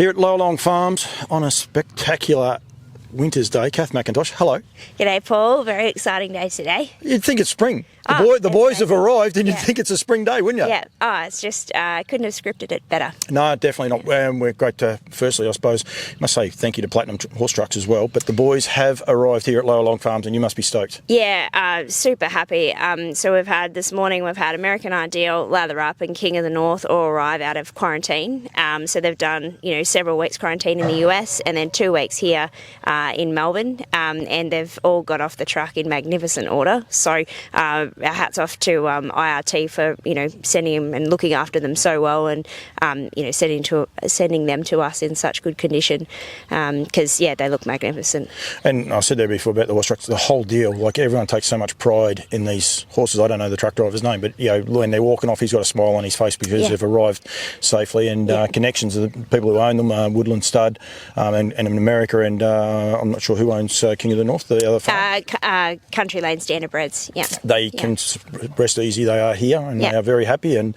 Here at LLowalong Farms on a spectacular winter's day. Kath McIntosh, hello. G'day, Paul. Very exciting day today. You'd think it's spring. The boys have arrived and you'd think it's a spring day, wouldn't you? Yeah. Oh, it's just, couldn't have scripted it better. No, definitely not. We're great to, firstly, I suppose, must say thank you to Platinum Horse Trucks as well, but the boys have arrived here at LLowalong Farms and you must be stoked. Yeah, super happy. So this morning we've had American Ideal, Lather Up and King of the North all arrive out of quarantine. So they've done, several weeks quarantine in the US and then 2 weeks here in Melbourne, and they've all got off the truck in magnificent order. So our hats off to IRT for sending them and looking after them so well, and sending them to us in such good condition, because they look magnificent. And I said there before about the horse trucks, the whole deal. Like, everyone takes so much pride in these horses. I don't know the truck driver's name, but when they're walking off, he's got a smile on his face because they've arrived safely. And connections to the people who own them, Woodlands Stud, and in America, and I'm not sure who owns King of the North, the other farm. Country Lane Standardbreds. Yeah, they can rest easy. They are here and they are very happy. And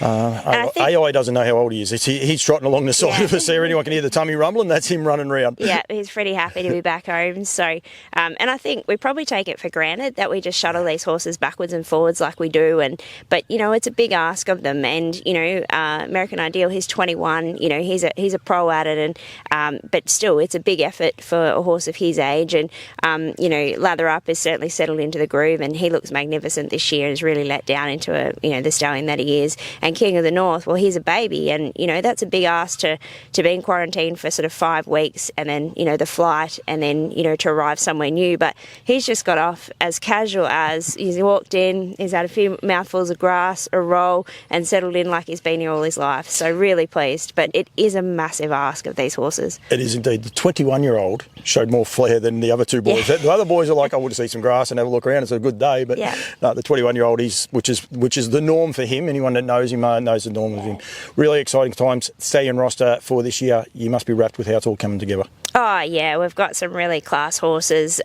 AI doesn't know how old he is. He's trotting along the side of us there. Anyone can hear the tummy rumbling. That's him running around. Yeah, he's pretty happy to be back home. So, and I think we probably take it for granted that we just shuttle these horses backwards and forwards like we do. But it's a big ask of them. And American Ideal, he's 21. He's a pro at it, and but still, it's a big effort for a horse of his age. And Lather Up is certainly settled into the groove, and he looks magnificent this year. Has really let down into the stallion that he is. And King of the North, well, he's a baby, and that's a big ask to be in quarantine for sort of 5 weeks, and then the flight, and then to arrive somewhere new. But he's just got off as casual as he's walked in. He's had a few mouthfuls of grass, a roll, and settled in like he's been here all his life. So really pleased. But it is a massive ask of these horses. It is indeed. The 21-year-old showed more flair than the other two boys. The other boys are like, I want to see some grass and have a look around. It's a good day. But no, the 21-year-old, which is the norm for him. Anyone that knows him knows the norm of him. Really exciting times. Stallion roster for this year. You must be wrapped with how it's all coming together. Oh, yeah, we've got some really class horses.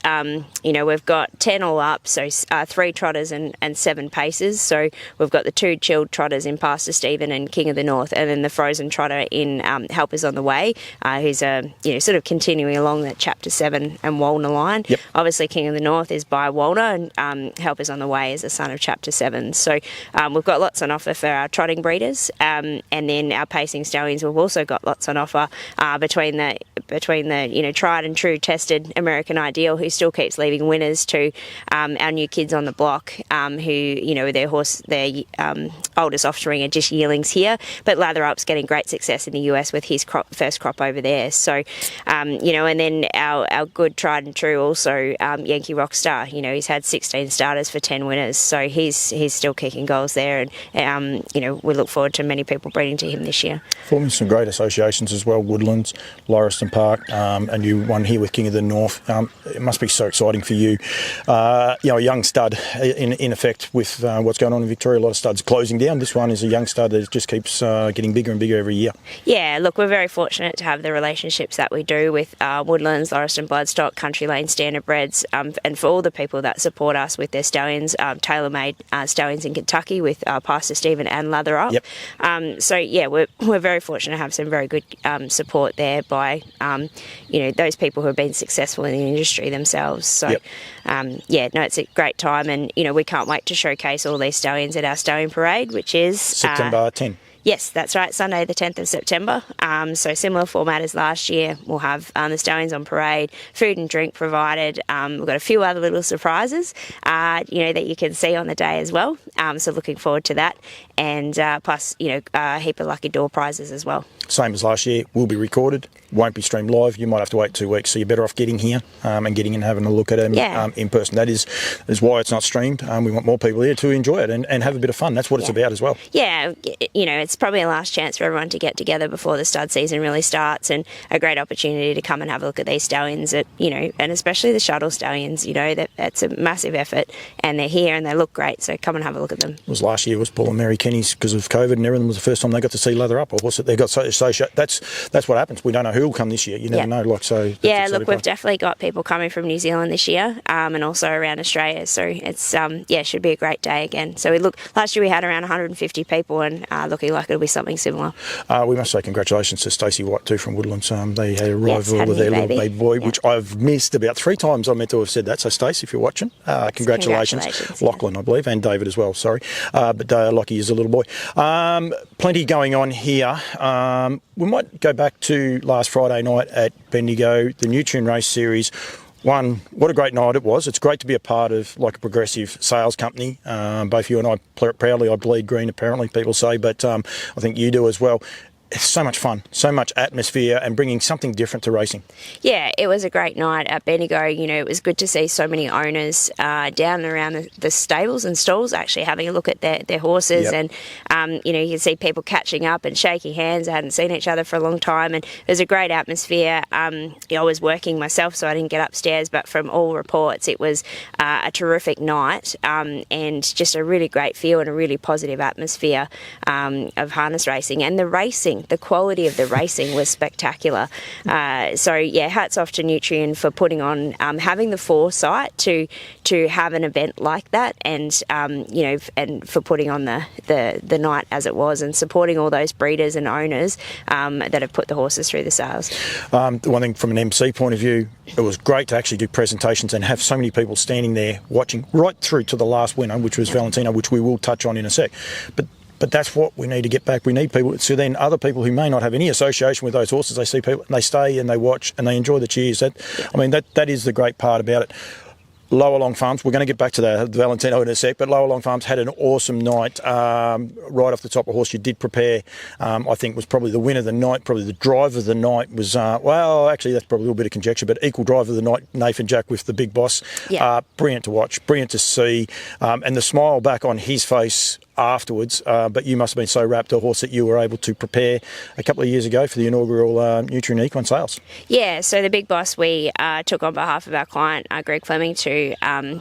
We've got 10 all up, so 3 trotters and 7 paces. So we've got the 2 chilled trotters in Pastor Stephen and King of the North, and then the frozen trotter in Helpers on the Way, who's sort of continuing along that Chapter 7 and Walner line. Yep. Obviously, King of the North is by Walner, and Helpers on the Way is the son of Chapter 7. So we've got lots on offer for our trotting breeders, and then our pacing stallions, we've also got lots on offer between the tried and true tested American Ideal, who still keeps leaving winners, to our new kids on the block, who their oldest offspring are just yearlings here, but Lather Up's getting great success in the US with his first crop over there. So and then our good tried and true also, Yankee Rockstar, he's had 16 starters for 10 winners, so he's still kicking goals there, and we look forward to many people breeding to him this year. Forming some great associations as well, Woodlands, Lauriston Park, and you won here with King of the North. It must be so exciting for you. A young stud, in effect, with what's going on in Victoria. A lot of studs closing down. This one is a young stud that just keeps getting bigger and bigger every year. Yeah, look, we're very fortunate to have the relationships that we do with Woodlands, Lauriston Bloodstock, Country Lane Standardbreds, and for all the people that support us with their stallions, tailor-made stallions in Kentucky with Pastor Stephen and Lather Up. Yep. We're very fortunate to have some very good support there by those people who have been successful in the industry themselves. So, it's a great time, and we can't wait to showcase all these stallions at our stallion parade, which is September 10. Yes, that's right, Sunday the 10th of September. So similar format as last year. We'll have the stallions on parade, food and drink provided. We've got a few other little surprises, that you can see on the day as well. So looking forward to that. And plus, a heap of lucky door prizes as well. Same as last year, will be recorded, won't be streamed live. You might have to wait 2 weeks, so you're better off getting here and getting in and having a look at them in person. That is why it's not streamed. We want more people here to enjoy it and have a bit of fun. That's what it's about as well. Yeah, it's probably a last chance for everyone to get together before the stud season really starts, and a great opportunity to come and have a look at these stallions, and especially the shuttle stallions. That's a massive effort, and they're here and they look great, so come and have a look at them. It was last year, was Paul and Mary Kenny's, because of COVID and everything, was the first time they got to see Lather Up, or was it they got so that's what happens. We don't know who who'll come this year. You never know. Like so. Yeah, look, we've definitely got people coming from New Zealand this year, and also around Australia. So it's should be a great day again. So last year we had around 150 people, and looking like it'll be something similar. We must say congratulations to Stacey White too from Woodlands. They had arrival with their little baby boy, which I've missed about 3 times. I meant to have said that. So Stacey, if you're watching, congratulations. Lachlan, I believe, and David as well. Sorry, but Lockie is a little boy. Plenty going on here. We might go back to last Friday night at Bendigo, the Nutrien Race Series. What a great night it was. It's great to be a part of like a progressive sales company. Both you and I proudly, I bleed green apparently, people say, but I think you do as well. It's so much fun, so much atmosphere, and bringing something different to racing. Yeah, it was a great night at Bendigo. You know, it was good to see so many owners down and around the stables and stalls actually having a look at their horses. Yep. And, you can see people catching up and shaking hands. I hadn't seen each other for a long time, and it was a great atmosphere. I was working myself, so I didn't get upstairs, but from all reports, it was a terrific night and just a really great feel and a really positive atmosphere of harness racing. And the racing, the quality of the racing was spectacular. Hats off to Nutrien for putting on, having the foresight to have an event like that, and and for putting on the night as it was, and supporting all those breeders and owners that have put the horses through the sales. The one thing from an MC point of view, it was great to actually do presentations and have so many people standing there watching right through to the last winner, which was Valentino, which we will touch on in a sec. But that's what we need to get back. We need people, so then other people who may not have any association with those horses, they see people and they stay and they watch and they enjoy the cheers. That is the great part about it. LLowalong Farms, we're going to get back to the Valentino in a sec, but LLowalong Farms had an awesome night right off the top. A horse you did prepare, I think was probably the winner of the night, probably the drive of the night was, actually that's probably a little bit of conjecture, but equal drive of the night, Nathan Jack with the big boss. Yeah. Brilliant to watch, brilliant to see, and the smile back on his face afterwards, but you must have been so wrapped a horse that you were able to prepare a couple of years ago for the inaugural Nutrien Equine sales. Yeah, so the big boss we took on behalf of our client, Greg Fleming, to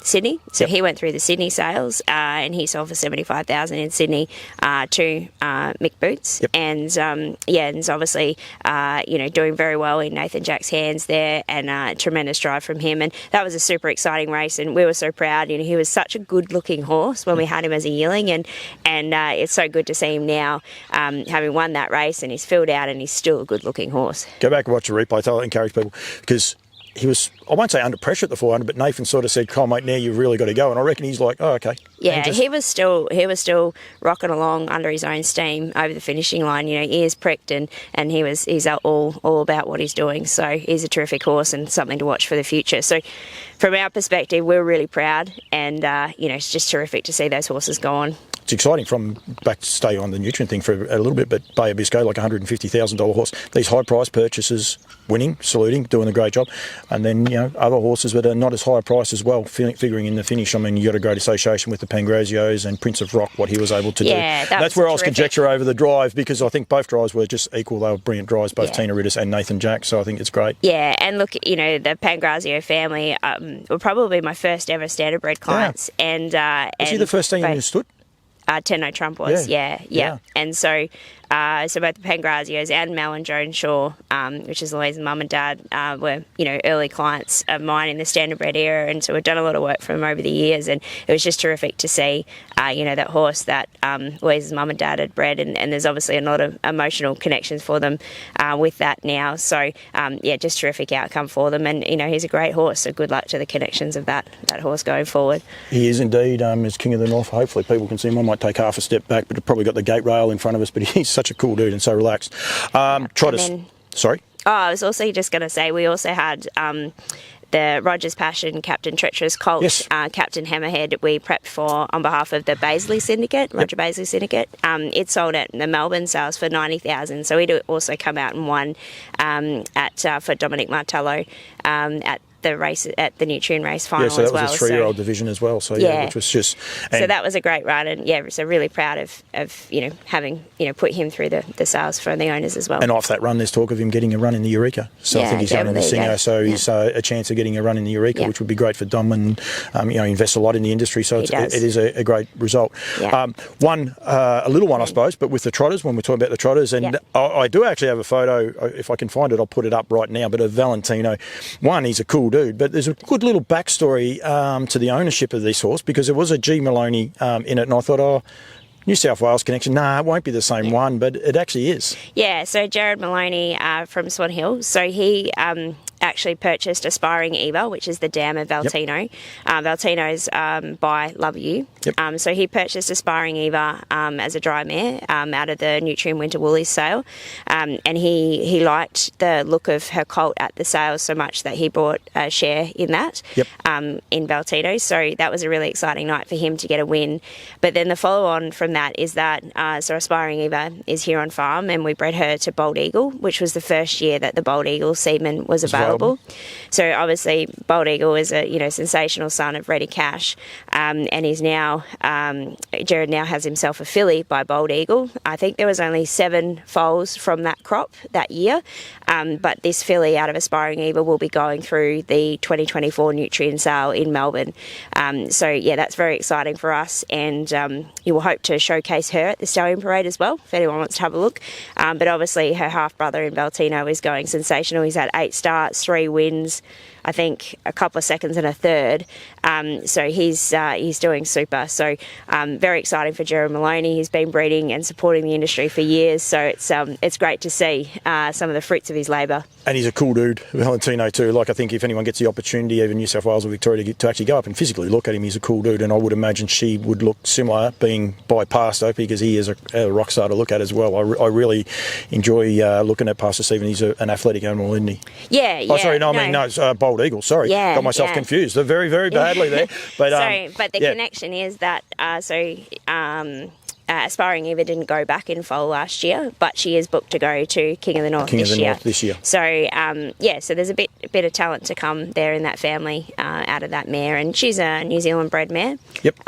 Sydney. So he went through the Sydney sales and he sold for $75,000 in Sydney to Mick Boots. Yep. And and it's obviously doing very well in Nathan Jack's hands there, and a tremendous drive from him. And that was a super exciting race, and we were so proud. He was such a good looking horse when we had him as a yearling, and it's so good to see him now having won that race, and he's filled out and he's still a good looking horse. Go back and watch the replay. I encourage people, because he was, I won't say under pressure at the 400, but Nathan sort of said, "Come on, mate, now you've really got to go." And I reckon he's like, "Oh, okay." Yeah, he was still rocking along under his own steam over the finishing line. Ears pricked, and he's all about what he's doing. So he's a terrific horse and something to watch for the future. So from our perspective, we're really proud, and it's just terrific to see those horses go on. It's exciting. From back to stay on the Nutrien thing for a little bit, but Bay of Biscay, like $150,000 horse. These high price purchases, winning, saluting, doing a great job, and then other horses that are not as high a price as well, figuring in the finish. I mean, you got a great association with the Pangrazios and Prince of Rock, what he was able to do. That's where I was conjecture over the drive, because I think both drives were just equal. They were brilliant drives, both Tina Rittis and Nathan Jack. So I think it's great. Yeah, and look, the Pangrazio family were probably my first ever standardbred clients, and was he the first thing you stood? Tenno Trump was, yeah. And so both the Pangrazios and Mel and Joan Shaw, which is Louise's mum and dad, were, early clients of mine in the standardbred era, and so we've done a lot of work for them over the years, and it was just terrific to see, that horse that Louise's mum and dad had bred, and there's obviously a lot of emotional connections for them with that now. So, just terrific outcome for them, and, he's a great horse, so good luck to the connections of that horse going forward. He is indeed, as King of the North. Hopefully people can see him. I might take half a step back, but probably got the gate rail in front of us, but he's such a cool dude and so relaxed. Sorry? I was also just going to say, we also had the Rogers Passion Captain Treacherous Colt, Captain Hammerhead, we prepped for on behalf of the Baisley Syndicate, Roger Baisley Syndicate. It sold at the Melbourne sales for $90,000, so he'd also come out and won for Dominic Martello at the race at the Nutrien race final so that as well. was a 3-year-old division as well. So which was just. So that was a great run, and so really proud of having put him through the sales for the owners as well. And off that run, there's talk of him getting a run in the Eureka. So I think he's going in the Singer. So he's a chance of getting a run in the Eureka, which would be great for Dom, and he invests a lot in the industry. So it is a great result. Yeah. A little one, I suppose, but with the trotters, when we're talking about the trotters, and I do actually have a photo. If I can find it, I'll put it up right now. But of Valentino, one, he's a cool dude, but there's a good little backstory to the ownership of this horse, because there was a G. Maloney in it, and I thought, New South Wales connection. It won't be the same one, but it actually is. Yeah, so Jared Maloney from Swan Hill. So he actually purchased Aspiring Eva, which is the dam of Valentino. Yep. Valentino's by Love You. Yep. So he purchased Aspiring Eva as a dry mare out of the Nutrien Winter Woolies sale. And he liked the look of her colt at the sale so much that he bought a share in that in Valentino. So that was a really exciting night for him to get a win. But then the follow-on from that is that so Aspiring Eva is here on farm, and we bred her to Bold Eagle, which was the first year that the Bold Eagle semen was available. So obviously Bold Eagle is a sensational son of Reddy Cash, and he's now Jared now has himself a filly by Bold Eagle. I think there was only 7 foals from that crop that year, but this filly out of Aspiring Eva will be going through the 2024 Nutrien sale in Melbourne. So that's very exciting for us, and you will hope to showcase her at the Stallion Parade as well, if anyone wants to have a look. But obviously her half-brother in Valentino is going sensational. He's had 8 starts, 3 wins, I think a couple of seconds and a third. So he's doing super. So very exciting for Jared Maloney. He's been breeding and supporting the industry for years. So it's great to see some of the fruits of his labour. And he's a cool dude, Valentino too. Like, I think if anyone gets the opportunity, even New South Wales or Victoria, to actually go up and physically look at him, he's a cool dude. And I would imagine she would look similar, being bypassed, because he is a rock star to look at as well. I really enjoy looking at Pastor Stephen. He's an athletic animal, isn't he? Yeah. Oh, sorry, no, I mean, no, it's Bold Eagle. Sorry, got myself confused. They're very, very badly there. But but the connection is that Aspiring Eva didn't go back in foal last year, but she is booked to go to King of the North this year. So so there's a bit of talent to come there in that family out of that mare, and she's a New Zealand bred mare. Yep.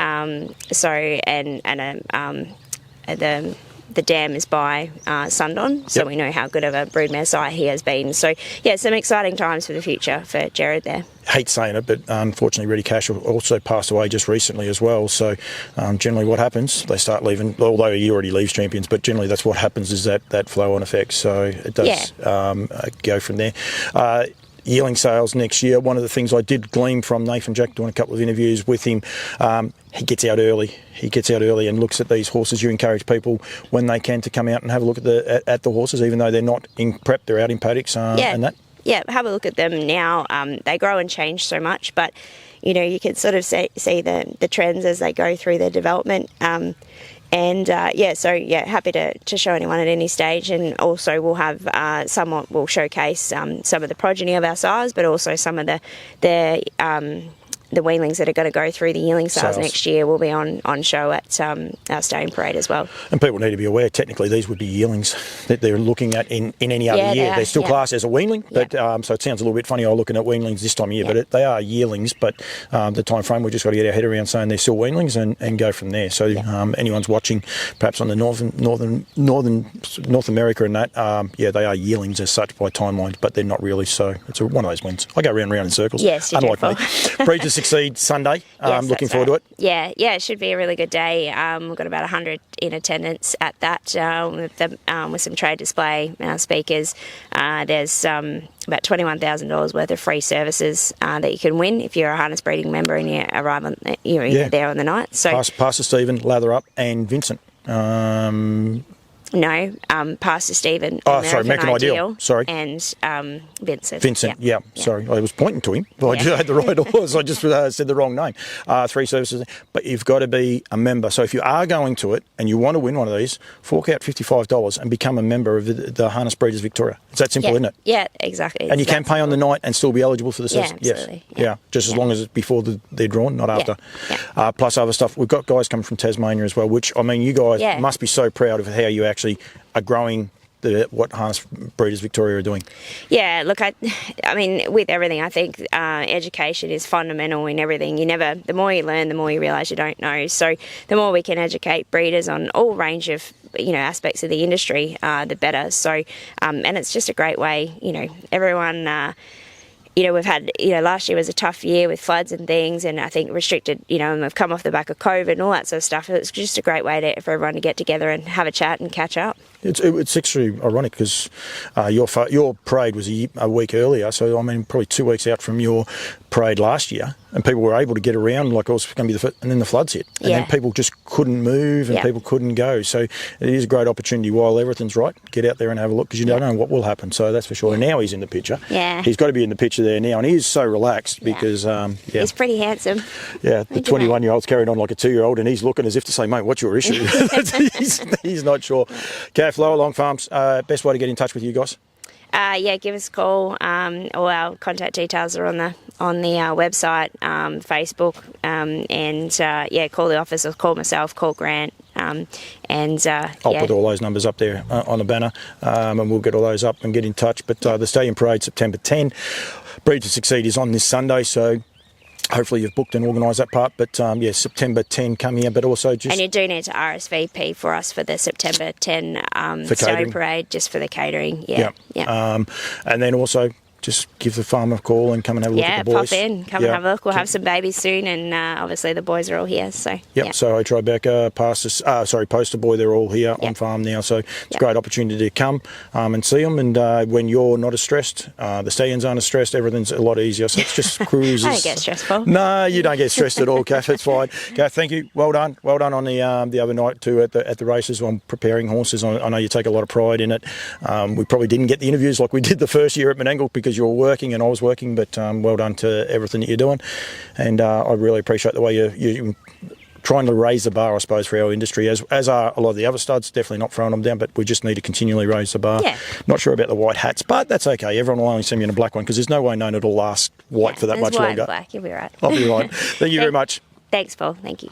The dam is by Sundon, so we know how good of a broodmare sire he has been. So, some exciting times for the future for Jared there. Hate saying it, but unfortunately Reddy Cash also passed away just recently as well. So generally what happens, they start leaving, although he already leaves champions, but generally that's what happens, is that flow-on effect. So it does go from there. Yearling sales next year, one of the things I did glean from Nathan Jack doing a couple of interviews with him, he gets out early. He gets out early and looks at these horses. You encourage people when they can to come out and have a look at the horses, even though they're not in prep, they're out in paddocks and that. Yeah, have a look at them now. They grow and change so much, but you can sort of see the trends as they go through their development. Happy to show anyone at any stage, and also we'll have we'll showcase some of the progeny of our sires, but also some of the weanlings that are going to go through the yearling sales next year will be on show at our Stallion Parade as well. And people need to be aware, technically these would be yearlings that they're looking at in any other year. They're still classed as a weanling, but so it sounds a little bit funny looking at weanlings this time of year, but they are yearlings. But the time frame, we've just got to get our head around saying they're still weanlings and go from there. So anyone's watching, perhaps on the North America and that, they are yearlings as such by timelines, but they're not really. So it's one of those wins. I go round and round in circles. Yes, unlike me. Breed to Succeed Sunday. Looking forward to it. Yeah, it should be a really good day. We've got about 100 in attendance at that with some trade display speakers. There's about $21,000 worth of free services that you can win if you're a harness breeding member and you arrive there on the night. So Pastor Stephen, Lather Up, and Vincent. No, Pastor Stephen. American Ideal. Sorry. And Vincent. Sorry. I was pointing to him, but I just had the right horse. I just said the wrong name. 3 services. But you've got to be a member. So if you are going to it and you want to win one of these, fork out $55 and become a member of the Harness Breeders Victoria. It's that simple, isn't it? Yeah, exactly. And you can pay on the night and still be eligible for the service. Yeah, absolutely. Yes. Just as long as it's before they're drawn, not after. Plus other stuff. We've got guys coming from Tasmania as well, which, I mean, you guys must be so proud of how you actually are growing what Harness Breeders Victoria are doing. Yeah, look, I mean, with everything, I think education is fundamental in everything. The more you learn, the more you realise you don't know. So the more we can educate breeders on all range of aspects of the industry, the better. So and it's just a great way. Everyone. We've had, last year was a tough year with floods and things, and I think restricted, and we've come off the back of COVID and all that sort of stuff. It's just a great way for everyone to get together and have a chat and catch up. It's actually ironic because your parade was a week earlier, so I mean probably 2 weeks out from your parade last year, and people were able to get around like it was going to be and then the floods hit, and then people just couldn't move and people couldn't go. So it is a great opportunity while everything's right. Get out there and have a look because you don't know what will happen. So that's for sure. And now he's in the picture. Yeah, he's got to be in the picture there now, and he is so relaxed because he's pretty handsome. Yeah, the 21-year-old's carried on like a 2-year-old, and he's looking as if to say, "Mate, what's your issue?" he's not sure. Kath, LLowalong Farms, best way to get in touch with you guys? Give us a call. All our contact details are on the website, Facebook, and call the office or call myself, call Grant. I'll put all those numbers up there on the banner, and we'll get all those up and get in touch. But the Stallion Parade, September 10. Breed to Succeed is on this Sunday, so hopefully you've booked and organised that part. But September 10 come here, but also just... And you do need to RSVP for us for the September 10 Stallion Parade, just for the catering. Yeah. And then also just give the farm a call and come and have a look at the boys. Pop in, come and have a look. We'll have some babies soon, and obviously the boys are all here. So so Tribeca, Poster Boy, they're all here on farm now. So it's a great opportunity to come and see them. And when you're not as stressed, the stallions aren't as stressed, everything's a lot easier. So it's just cruises. I don't get stressful. No, you don't get stressed at all, Kath. It's fine. Kath, thank you. Well done. Well done on the other night too at the races on preparing horses. I know you take a lot of pride in it. We probably didn't get the interviews like we did the first year at Menangle because you were working and I was working, but well done to everything that you're doing, and I really appreciate the way you're trying to raise the bar, I suppose, for our industry, as are a lot of the other studs. Definitely not throwing them down, but we just need to continually raise the bar. Not sure about the white hats, but that's okay. Everyone will only see me in a black one because there's no way known it'll last white for that much longer. Black, you'll be right. I'll be right. Thank you very much. Thanks, Paul. Thank you.